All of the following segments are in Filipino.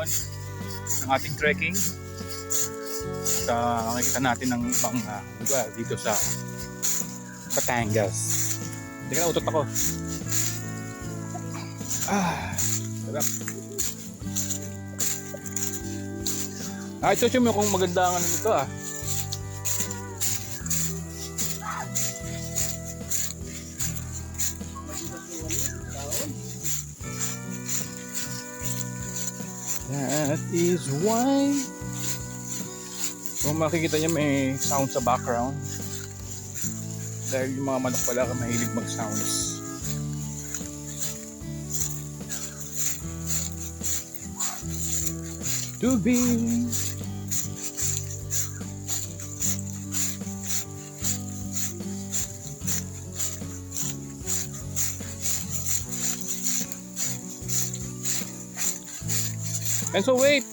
ngayon ng ating trekking. At makikita natin ng ibang lugar dito sa Batangas. Hindi ka na utot ako. Sarap. Ito siya mo kung maganda ang ano nito That is why. Kung makikita niyo may sound sa background. Dahil yung mga manok pala mahilig mag-sounds. To be. And so wait.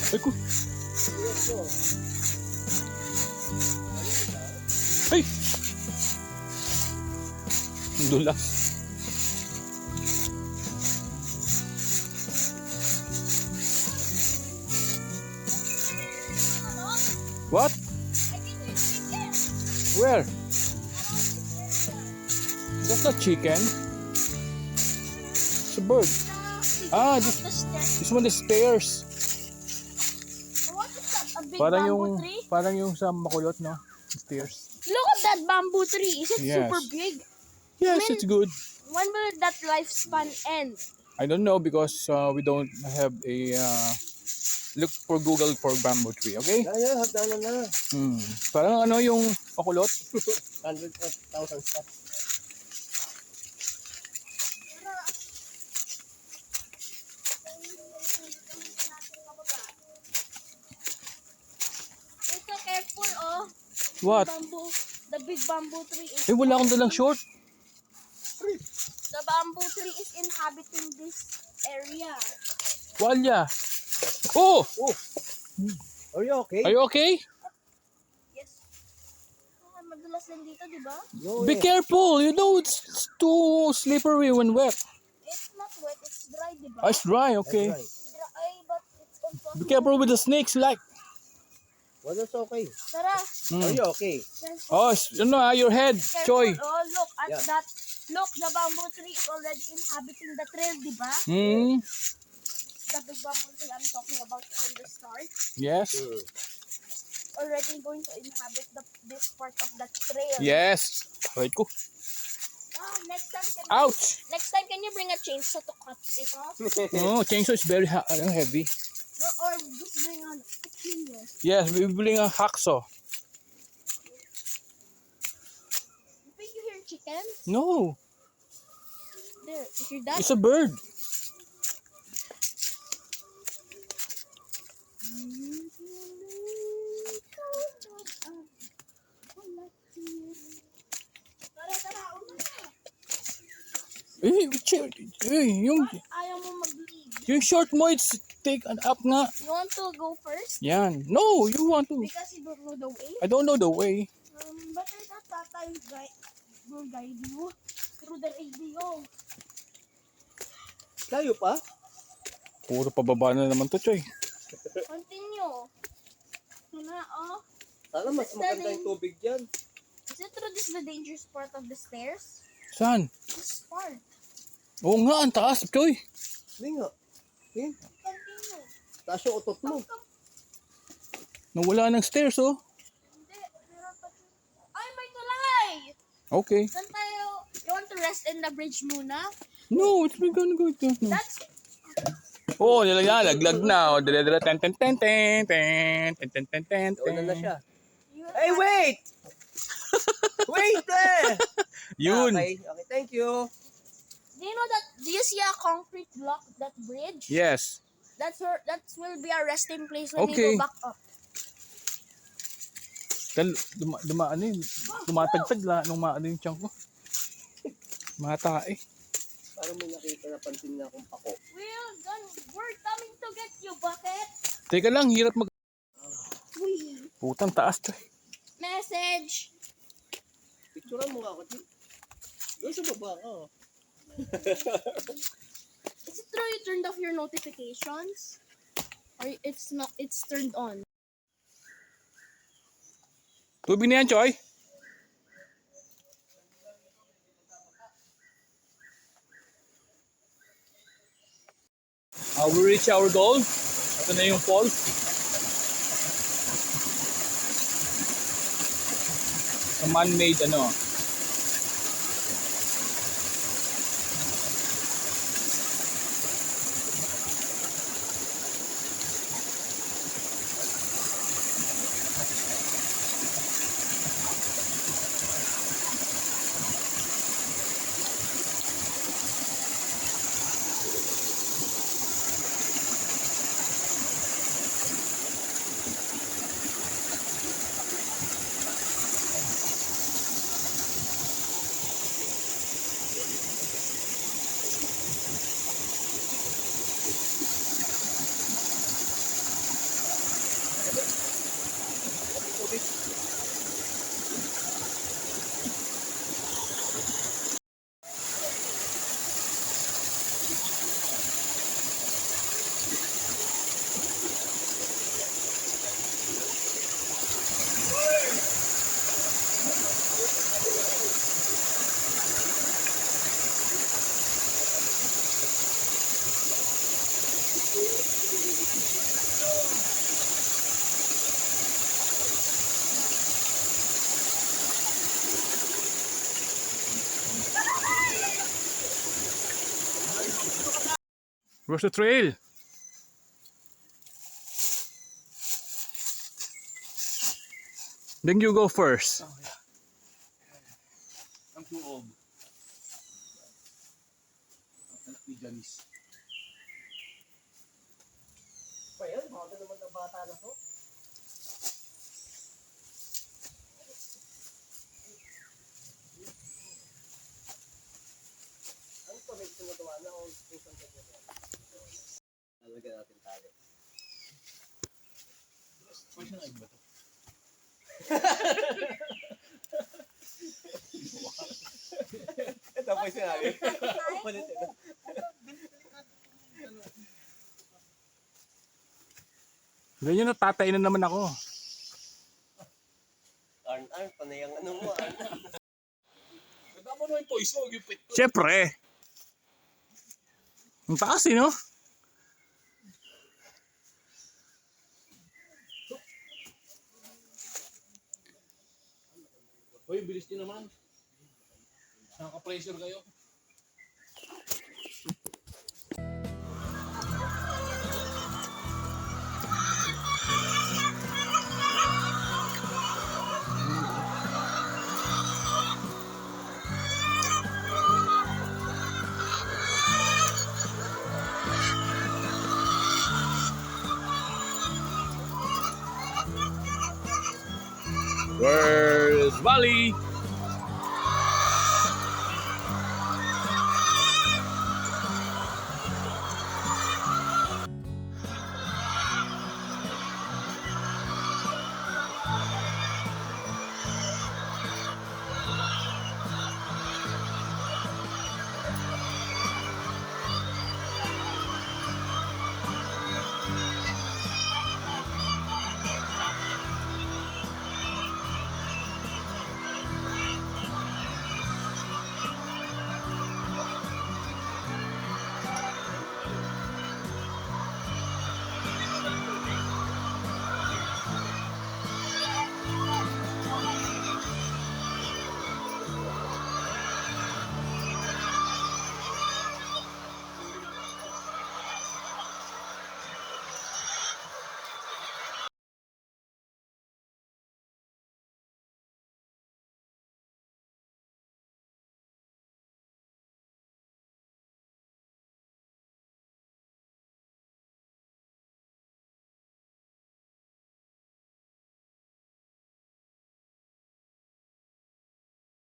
Ay ko. Ay. Dula. What? Where? That's not chicken. It's a bird. This one is stairs. What is that? A big Parang bamboo tree? Parang yung sa Makulot, no? Stairs. Look at that bamboo tree. Is it super big? Yes, it's good. When will that lifespan end? I don't know because we don't have a look for Google for bamboo tree, okay? Yeah, hagdanan na. Parang ano yung Makulot? 100,000 steps. Ito, careful, oh. What? The big bamboo tree is... Eh, wala akong dalang short. The bamboo tree is inhabiting this area. Walya. Oh! Are you okay? Are you okay? Yes. Madulas din dito, di ba? No, Be careful. You know it's too slippery when wet. It's not wet, it's dry, di ba? It's dry, okay. That's right. Dry, but it's impossible. Be careful with the snakes, like. Well, that's okay. Tara. Are you okay? Oh, you know, your head, Choy. Oh, look at Yeah. that. Look, the bamboo tree is already inhabiting the trail, di ba? The big bamboo tree I'm talking about from the start. Yes. Already going to inhabit this part of the trail. Yes. Wait ko. Next time, Ouch. Next time, can you bring a chainsaw to cut it off? Oh, chainsaw is very heavy. Or just bring a chainsaw. Yes, we bring a hacksaw. You think you hear chickens? No, There, you hear that? it's a bird. Yung Ayaw mo mag-leave. yung short mo, it's take an up nga. You want to go first? Yan. No, you want to. Because you don't know the way? I don't know the way. But I thought Tata will guide you through the radio. Layo pa? Puro pababa na naman to, Choy. Continue. Hina, oh. Sana mas maganda yung tubig dyan. Is it true this is the dangerous part of the stairs? Saan? This part. Oo nga, ang taas, Choy. Hindi nga. Okay. Continue. Taas yung utot mo. Nawala ng stairs, oh. Hindi. Meron pa dito. Ay, may tulay! Okay. Saan tayo? You want to rest in the bridge muna? No, it's been gonna go. No. That's... Oh, nilaglag na. Oh, dala ten ten ten ten ten ten ten ten ten. Wala na siya. You Hey, wait! Wait there! Yun. Okay, okay, thank you. Do you know that? Do you see a concrete block, that bridge? Yes. That will be our resting place when we Okay. go back up. Ano yun? Tumatagtag la nung maano yung tiyan ko. Matae. Parang may nakita na pansin na akong pako. We're coming to get you, Bucket. Teka lang, hirap mag... Uy. Putang taas, Choy. Message. Picturean mo nga ako, G. Doon sa baba ka. Is it true you turned off your notifications? Or it's not, it's turned on? Tubig na yan, Choy. We reach our goal. Ito na yung falls. Sa man-made ano. Where's the trail? Then you go first. I'm too old. Anak ni Janice. Pa yan, baka naman ng bata na to. Ano pa may sinagawa na o isang gagawin? Lalagyan natin tali. Pwede na iba to. Ito pa yung sinabi. Palit ito. Ganyan na, tatay na naman ako. Arn, panay ang ano mo, Arn. Ganda mo naman yung voice mo, yung pit ko. Siyempre. Ang taas eh, no? Hoy, bilis din naman. Nakaka-pressure kayo. Where's Bali?